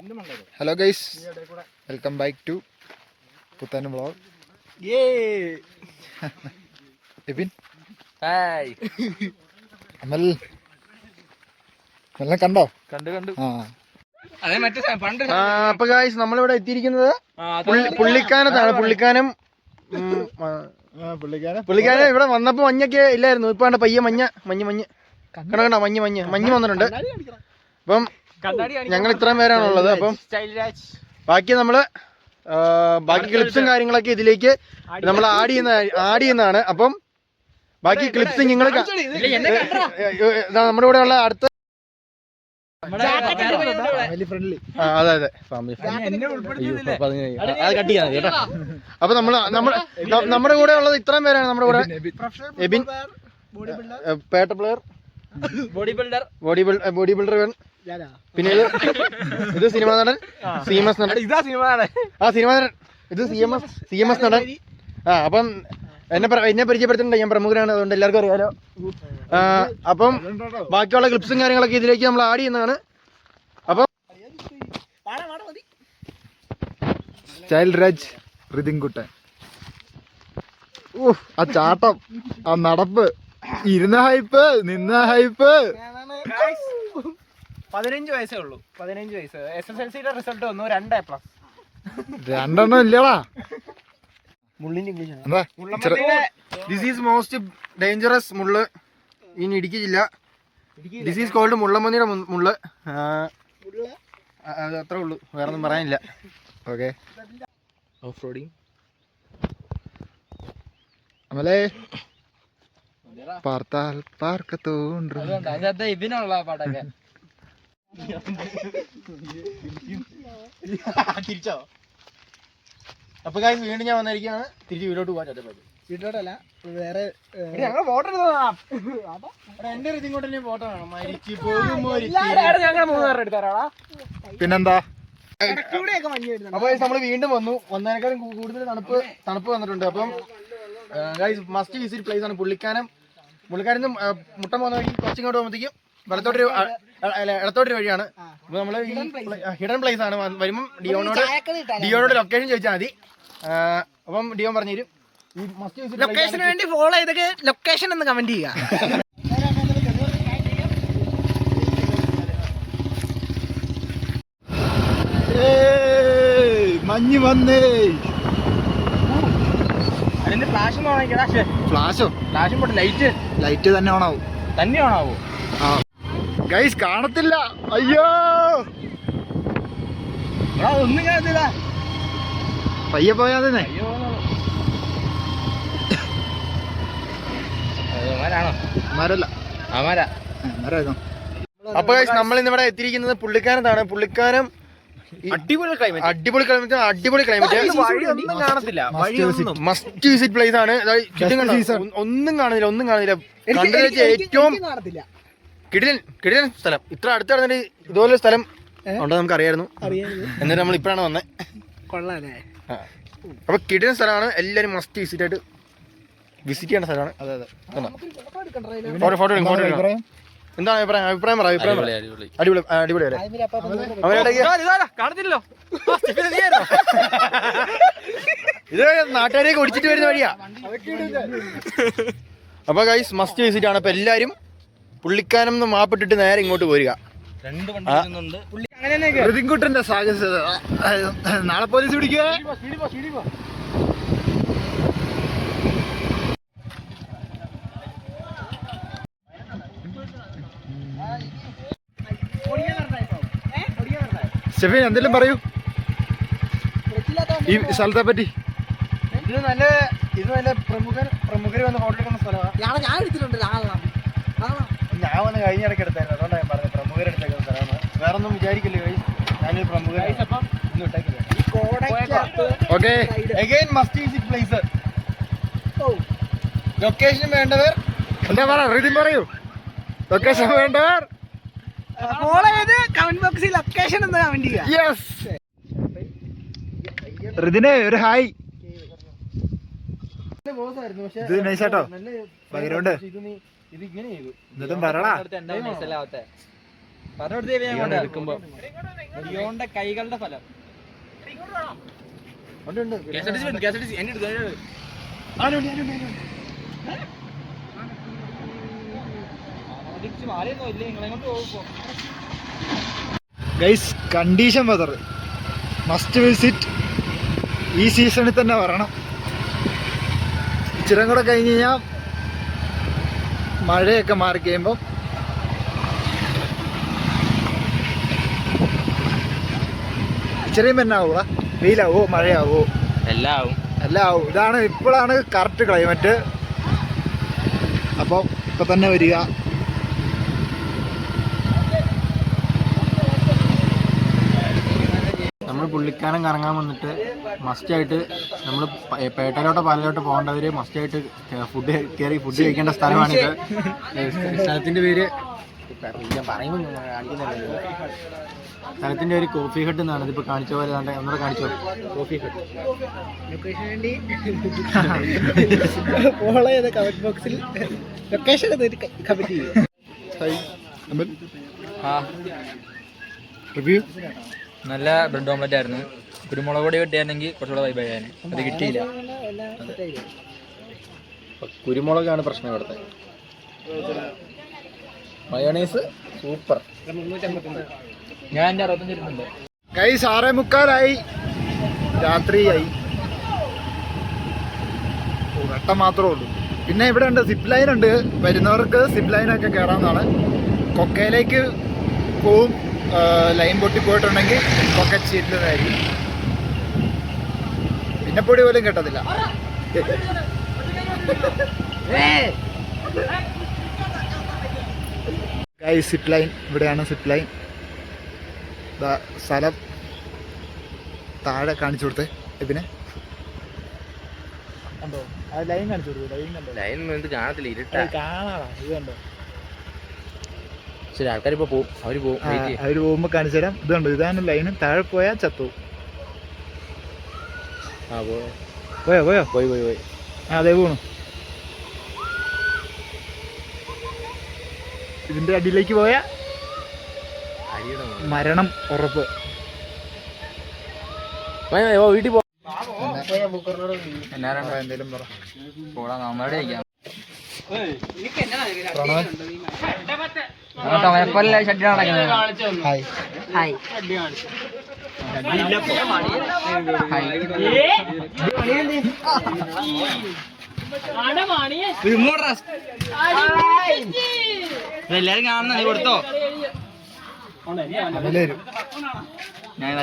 Hello guys, welcome back to പുത്തൻ vlog. Ebin, hi. Amal എല്ലാം കണ്ടോ? കണ്ടു. അപ്പൊ ഗൈസ് നമ്മളിവിടെ എത്തിയിരിക്കുന്നത് പുള്ളിക്കാനത്താണ്. പുള്ളിക്കാനം ഇവിടെ വന്നപ്പോ മഞ്ഞൊക്കെ ഇല്ലായിരുന്നു. ഇപ്പൊ പയ്യെ മഞ്ഞ് കണ്ടോ, മഞ്ഞ് വന്നിട്ടുണ്ട്. അപ്പം ഞങ്ങൾ ഇത്രയും പേരാണുള്ളത്. അപ്പം ബാക്കി നമ്മള് ബാക്കി ക്ലിപ്സും കാര്യങ്ങളൊക്കെ ഇതിലേക്ക് നമ്മൾ ആഡ് ചെയ്യുന്നതാണ്. അപ്പം ബാക്കി ക്ലിപ്സ് നിങ്ങൾ നമ്മുടെ കൂടെ ഉള്ള അടുത്ത ഫാമിലി ഫ്രണ്ട്ലി. അതെ ഫാമിലി കേട്ടോ. അപ്പൊ നമ്മുടെ കൂടെ ഉള്ളത് ഇത്രയും പേരാണ്. നമ്മുടെ കൂടെ എബിൻ, പേട്ട പ്ലെയർ, ബോഡി ബിൽഡർ, പിന്നെ ഇത് സിനിമ നടൻ CMS നടൻ. ഇത് CMS നടൻ. അപ്പം എന്നെ പരിചയപ്പെടുത്തുന്നുണ്ട്. ഞാൻ പ്രമുഖനാണ്, അതുകൊണ്ട് എല്ലാവർക്കും അറിയാലോ. അപ്പം ബാക്കിയുള്ള ക്ലിപ്സും കാര്യങ്ങളൊക്കെ ഇതിലേക്ക് നമ്മൾ ആഡ് ചെയ്യുന്നതാണ്. അപ്പം ചൈൽഡ് രാജ് ഋതിൻകുട്ടൻ, ആ ചാട്ടം, ആ നടപ്പ്, ഇരുന്ന ഹൈപ്പ്, നിന്ന ഹൈപ്പ്. 15 വയസ്സേ ഉള്ളൂ. 15 വയസ്സ്. SSLCയുടെ റിസൾട്ട് വന്നു. 2A+. രണ്ടെണ്ണം ഇല്ലടാ. മുള്ളിന്റെ ദിസ് ഈസ് മോസ്റ്റ് ഡേഞ്ചറസ് മുള്ള് ഇൻ ഇടുക്കി ജില്ല. ദിസ് ഈസ് കോൾഡ് മുള്ളമ്മന്നിയുടെ മുള്ള്. അത് അത്രേ ഉള്ളൂ, വേറെ ഒന്നും പറയാനില്ല. Okay, off roading. അമലേ പാർത്താൽ പാർക്കത്തോണ്ട് ഇതിനുള്ള പാട്ടൊക്കെ തിരിച്ചോ. അപ്പൊ കാര്യം വീണ്ടും ഞാൻ വന്നിരിക്കുകയാണ്. തിരിച്ച് വീട്ടിലോട്ട് പോകാൻ. വീട്ടിലോട്ടല്ല, വേറെ ഞങ്ങൾ ഫോട്ടോ എടുത്തതാ. എന്റെ ഇങ്ങോട്ട് ഫോട്ടോ വേണം. മരിച്ചു പോകുമ്പോ പിന്നെന്താ. അപ്പൊ നമ്മള് വീണ്ടും വന്നതിനേക്കാളും കൂടുതൽ തണുപ്പ് വന്നിട്ടുണ്ട്. അപ്പം മസ്റ്റ് വിസിറ്റ് പ്ലേസ് ആണ് പുള്ളിക്കാനം. മുട്ടം പോകുന്ന വഴി കുറച്ചിങ്ങോട്ട് പോകുമ്പോഴത്തേക്കും ഇടത്തോട്ടൊരു വഴിയാണ്. അപ്പൊ നമ്മള് ഹിഡൻ പ്ലേസ് ആണ്. വരുമ്പം ഡിയോനോട് ലൊക്കേഷൻ ചോദിച്ചാൽ മതി. അപ്പം ഡിയോൻ പറഞ്ഞുതരും. ലൊക്കേഷന് വേണ്ടി ഫോളോ ചെയ്തൊക്കെ ലൊക്കേഷൻ എന്ന് കമന്റ് ചെയ്യുക. മഞ്ഞ് വന്നേ. അതിന്റെ ഫ്ലാഷ് ഫ്ലാഷും പോട്ടെ, ലൈറ്റ് തന്നെ ഓണാവൂ. ഗൈസ് കാണത്തില്ല. അയ്യോ, ഒന്നും കാണത്തില്ല. പയ്യെ പോയാ തന്നെ. അപ്പൊ നമ്മൾ ഇന്നിവിടെ എത്തിയിരിക്കുന്നത് പുള്ളിക്കാനത്താണ്. പുള്ളിക്കാനം അടിപൊളി ക്ലൈമറ്റ്. മസ്റ്റ് വിസിറ്റ് പ്ലേസ് ആണ്. ഒന്നും കാണുന്നില്ല. കണ്ടതിൽ ഏറ്റവും കിടിലൻ സ്ഥലം. ഇത്ര അടുത്ത് നടന്നിട്ട് ഇതുപോലെ സ്ഥലം ഉണ്ടെന്ന് നമുക്ക് അറിയായിരുന്നു. എന്നിട്ട് നമ്മൾ ഇപ്പഴാണ് വന്നത്. അപ്പൊ കിടിലൻ സ്ഥലമാണ്. എല്ലാരും മസ്റ്റ് വിസിറ്റ് ആയിട്ട് വിസിറ്റ് ചെയ്യേണ്ട സ്ഥലമാണ്. അതെ. ഫോട്ടോ എടുക്കാം. എന്താണ് അഭിപ്രായം പറ. അടിപൊളി ഇത് നാട്ടുകാരെയൊക്കെ ഒടിച്ചിട്ട് വരുന്ന വഴിയാ. അപ്പൊ ഗൈസ് മസ്റ്റ് വിസിറ്റ് ആണ്. അപ്പൊ എല്ലാരും പുള്ളിക്കാനം മാപ്പിട്ടിട്ട് നേരെ ഇങ്ങോട്ട് പോരുക. ഋതിൻകുട്ടന്റെ സാഹചര്യത നാളെ പോലീസ് പിടിക്കുക. ഷെഫീൻ എന്തെങ്കിലും പറയൂ ഈ സ്ഥലത്തെ പറ്റി. ഇത് നല്ല പ്രമുഖർ വന്ന് ഫോട്ടോ എടുക്കുന്ന സ്ഥലമാണ്. ഞാൻ എടുത്തിട്ടുണ്ട്. ഞാൻ വന്ന് കഴിഞ്ഞിടയ്ക്ക് എടുത്തായിരുന്നു. അതുകൊണ്ടാണ് ഞാൻ പറഞ്ഞത് പ്രമുഖരെടുത്തേക്കുന്ന സ്ഥലമാണ്. വേറെ ഒന്നും വിചാരിക്കില്ല. ഞാനൊരു പ്രമുഖ. Okay, again must visit place. Location വേണ്ടവർ എന്താ പറയൂ. ലൊക്കേഷൻ വേണ്ടവർ ഫോളോ ചെയ്ത് കമന്റ് ബോക്സിൽ ലൊക്കേഷൻ എന്ന് കമന്റ് ചെയ്യുക. യെസ്. ഋതിനെ ഒരു ഹായ്. ഇത് നൈസാട്ടോ ബാക്ക്ഗ്രൗണ്ട്. എന്നിട്ടും പറടാ. കൈകളുടെ ഫലം guys condition weather must visit ഈ സീസണിൽ തന്നെ വരണം. ഇച്ചിരി കൂടെ കഴിഞ്ഞ് കഴിഞ്ഞാൽ മഴയൊക്കെ മാറി കഴിയുമ്പോൾ ഇച്ചിരിയും തന്നെ ആവുക, വെയിലാവോ മഴയാവോ എല്ലാം ആവും. ഇതാണ് ഇപ്പോഴാണ് കറക്റ്റ് ക്ലൈമറ്റ്. അപ്പോൾ ഇപ്പം തന്നെ വരിക. നമ്മൾ പുള്ളിക്കാനം കറങ്ങാൻ വന്നിട്ട് മസ്റ്റായിട്ട് നമ്മൾ പേട്ടയിലോട്ടോ പാലയിലോട്ടോ പോകേണ്ടവർ മസ്റ്റായിട്ട് ഫുഡ് കഴിക്കേണ്ട സ്ഥലമാണിത്. സ്ഥലത്തിൻ്റെ പേര് ഞാൻ പറയുമ്പോൾ കാണിക്കുന്നില്ല. സ്ഥലത്തിൻ്റെ ഒരു കോഫി ഹട്ട് എന്നാണ്. ഇതിപ്പോൾ കാണിച്ച പോലെ ഒന്നുകൂടെ കാണിച്ചോ. കോഫി ഹട്ട് ഫോളോ ചെയ്ത കമന്റ് ബോക്സിൽ ലൊക്കേഷൻ കമന്റ് ചെയ്യും. റിവ്യൂ നല്ല ബ്രെഡ് ഓംലെറ്റ് ആയിരുന്നു. കുരുമുളക് പൊടി കിട്ടിയായിരുന്നെങ്കിൽ കുറച്ചുകൂടെ വൈബായാണ്. അത് കിട്ടിയില്ല. കുരുമുളകാണ് പ്രശ്നം ഇവിടുത്തെ. Mayonnaise super. ഞാൻ എൻ്റെ 65 ഇരുന്നുണ്ട്. ഗൈസ് 6:45 രാത്രിയായി. വെട്ടം മാത്രമേ ഉള്ളൂ. പിന്നെ ഇവിടെ ഉണ്ട് സിപ്പ് ലൈൻ ഉണ്ട്. വരുന്നവർക്ക് സിപ്പ് ലൈനൊക്കെ കയറാവുന്നതാണ്. കൊക്കയിലേക്ക് പോവും. ലൈൻ പൊട്ടിപ്പോയിട്ടുണ്ടെങ്കിൽ കൊക്കച്ചീറ്റിലായിരിക്കും. പിന്നെ പൊടി പോലും കിട്ടത്തില്ല. ഗൈസ് സിപ്പ് ലൈൻ ഇവിടെയാണ്. സിപ്പ് ലൈൻ സ്ഥലം താഴെ കാണിച്ചു കൊടുത്തേ. പിന്നെ കണ്ടോ അത് ലൈൻ കാണിച്ചു കൊടുത്തു. ലൈൻ കണ്ടോ? ലൈൻ എന്ത് കാണത്തില്ല, ഇരുട്ടാ. കാണാടാ. ഇത് കണ്ടോ? ശരി, ആൾക്കാരിപ്പോൾ പോവും. അവർ പോവും. അവര് പോകുമ്പോ കാണിച്ചു തരാം. ഇത് കണ്ടോ? ഇതാണ് ലൈന്. താഴെ പോയാൽ ചത്തു. പോയോ പോയോ? പോയി. അതേ പോണു. ഇതിന്റെ അടിയിലേക്ക് പോയാ മരണം ഉറപ്പ്. വീട്ടിൽ പോ. എന്തേലും പറ. നമ്മുടെ എല്ലാരും കാണുന്ന നീ കൊടുത്തോ. എല്ലാരും ഞാൻ